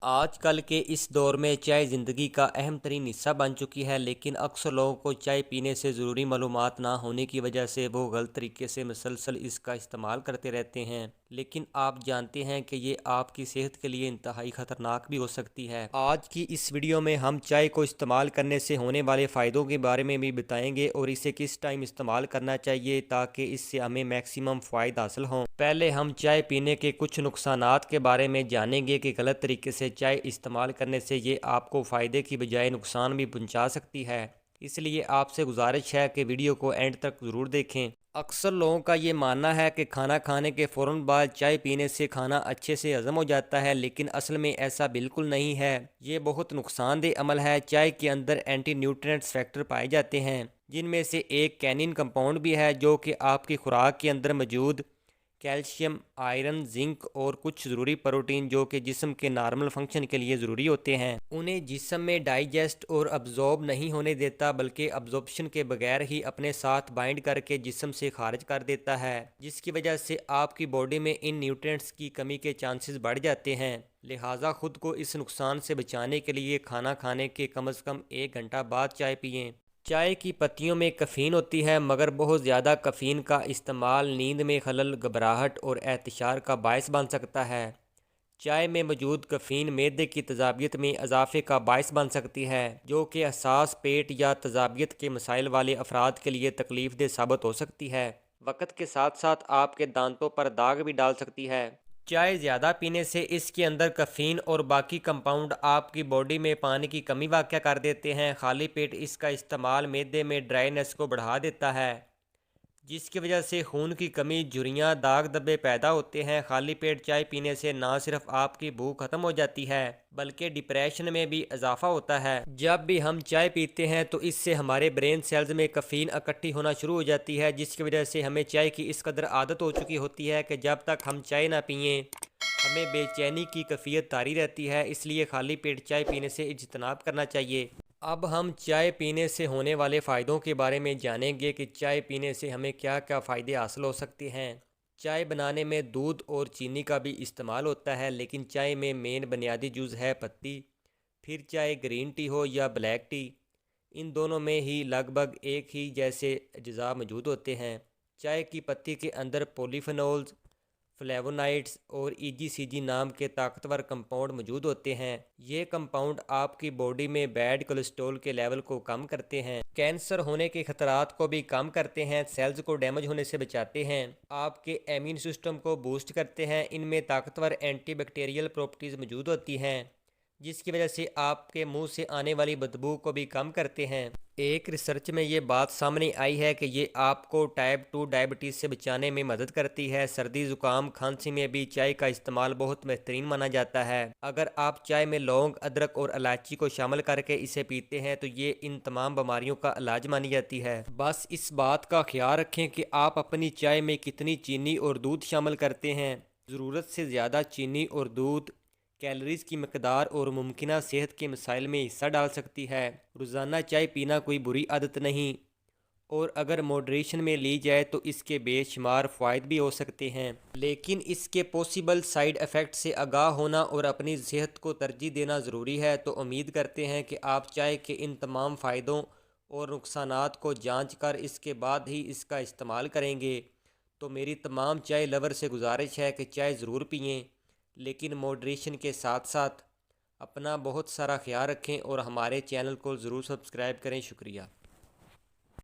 आजकल के इस दौर में चाय ज़िंदगी का अहम तरीन हिस्सा बन चुकी है, लेकिन अक्सर लोगों को चाय पीने से ज़रूरी मालूमात ना होने की वजह से वो गलत तरीके से मुसलसल इसका इस्तेमाल करते रहते हैं। लेकिन आप जानते हैं कि ये आपकी सेहत के लिए इंतहाई ख़तरनाक भी हो सकती है। आज की इस वीडियो में हम चाय को इस्तेमाल करने से होने वाले फ़ायदों के बारे में भी बताएंगे और इसे किस टाइम इस्तेमाल करना चाहिए ताकि इससे हमें मैक्सिमम फ़ायदा हासिल हों। पहले हम चाय पीने के कुछ नुकसानात के बारे में जानेंगे कि गलत तरीके से चाय इस्तेमाल करने से ये आपको फ़ायदे की बजाय नुकसान भी पहुंचा सकती है। इसलिए आपसे गुजारिश है कि वीडियो को एंड तक ज़रूर देखें। अक्सर लोगों का ये मानना है कि खाना खाने के फ़ौरन बाद चाय पीने से खाना अच्छे से हज़म हो जाता है, लेकिन असल में ऐसा बिल्कुल नहीं है। ये बहुत नुकसानदेह अमल है। चाय के अंदर एंटी न्यूट्रिएंट्स फैक्टर पाए जाते हैं, जिनमें से एक कैनिन कंपाउंड भी है जो कि आपकी खुराक के अंदर मौजूद कैल्शियम, आयरन, जिंक और कुछ ज़रूरी प्रोटीन जो कि जिस्म के नॉर्मल फंक्शन के लिए ज़रूरी होते हैं, उन्हें जिस्म में डाइजेस्ट और अब्जॉर्ब नहीं होने देता, बल्कि अब्जॉर्प्शन के बगैर ही अपने साथ बाइंड करके जिस्म से खारिज कर देता है, जिसकी वजह से आपकी बॉडी में इन न्यूट्रिएंट्स की कमी के चांसेस बढ़ जाते हैं। लिहाजा खुद को इस नुकसान से बचाने के लिए खाना खाने के कम से कम 1 घंटा बाद चाय पिएं। चाय की पत्तियों में कैफ़ीन होती है, मगर बहुत ज़्यादा कैफ़ीन का इस्तेमाल नींद में खलल, घबराहट और एहतिशार का बायस बन सकता है। चाय में मौजूद कैफ़ीन मैदे की तेज़ाबियत में इजाफे का बायस बन सकती है, जो कि हसास पेट या तेज़ाबियत के मसाइल वाले अफराद के लिए तकलीफ़देह साबित हो सकती है। वक्त के साथ साथ आपके दांतों पर दाग भी डाल सकती है। चाय ज़्यादा पीने से इसके अंदर कैफ़ीन और बाकी कंपाउंड आपकी बॉडी में पानी की कमी वाक़या कर देते हैं। खाली पेट इसका इस्तेमाल मैदे में ड्राइनेस को बढ़ा देता है, जिसकी वजह से खून की कमी, झुर्रियाँ, दाग धब्बे पैदा होते हैं। खाली पेट चाय पीने से ना सिर्फ आपकी भूख खत्म हो जाती है, बल्कि डिप्रेशन में भी इजाफा होता है। जब भी हम चाय पीते हैं तो इससे हमारे ब्रेन सेल्स में कैफ़ीन इकट्ठी होना शुरू हो जाती है, जिसकी वजह से हमें चाय की इस कदर आदत हो चुकी होती है कि जब तक हम चाय ना पिएं हमें बेचैनी की कैफियत तारी रहती है। इसलिए खाली पेट चाय पीने से इज्तनाब करना चाहिए। अब हम चाय पीने से होने वाले फ़ायदों के बारे में जानेंगे कि चाय पीने से हमें क्या क्या फ़ायदे हासिल हो सकते हैं। चाय बनाने में दूध और चीनी का भी इस्तेमाल होता है, लेकिन चाय में मेन बुनियादी जुज़ है पत्ती। फिर चाहे ग्रीन टी हो या ब्लैक टी, इन दोनों में ही लगभग एक ही जैसे अज्जा मौजूद होते हैं। चाय की पत्ती के अंदर पॉलीफेनोल्स, फ्लेवोनाइड्स और ईजीसीजी नाम के ताकतवर कंपाउंड मौजूद होते हैं। ये कंपाउंड आपकी बॉडी में बैड कोलेस्ट्रॉल के लेवल को कम करते हैं, कैंसर होने के खतरात को भी कम करते हैं, सेल्स को डैमेज होने से बचाते हैं, आपके इम्यून सिस्टम को बूस्ट करते हैं। इनमें ताकतवर एंटीबैक्टीरियल प्रॉपर्टीज़ मौजूद होती हैं, जिसकी वजह से आपके मुंह से आने वाली बदबू को भी कम करते हैं। एक रिसर्च में ये बात सामने आई है कि ये आपको टाइप 2 डायबिटीज़ से बचाने में मदद करती है। सर्दी, ज़ुकाम, खांसी में भी चाय का इस्तेमाल बहुत बेहतरीन माना जाता है। अगर आप चाय में लौंग, अदरक और इलायची को शामिल करके इसे पीते हैं तो ये इन तमाम बीमारियों का इलाज मानी जाती है। बस इस बात का ख्याल रखें कि आप अपनी चाय में कितनी चीनी और दूध शामिल करते हैं। ज़रूरत से ज़्यादा चीनी और दूध कैलोरीज़ की मकदार और मुमकिना सेहत के मसाइल में हिस्सा डाल सकती है। रोज़ाना चाय पीना कोई बुरी आदत नहीं, और अगर मॉडरेशन में ली जाए तो इसके बेशुमार फ़ायदे भी हो सकते हैं, लेकिन इसके पॉसिबल साइड इफ़ेक्ट से आगाह होना और अपनी सेहत को तरजीह देना ज़रूरी है। तो उम्मीद करते हैं कि आप चाय के इन तमाम फ़ायदों और नुकसानात को जांच कर इसके बाद ही इसका इस्तेमाल करेंगे। तो मेरी तमाम चाय लवर से गुजारिश है कि चाय ज़रूर पिएँ, लेकिन मॉडरेशन के साथ साथ अपना बहुत सारा ख्याल रखें और हमारे चैनल को ज़रूर सब्सक्राइब करें। शुक्रिया।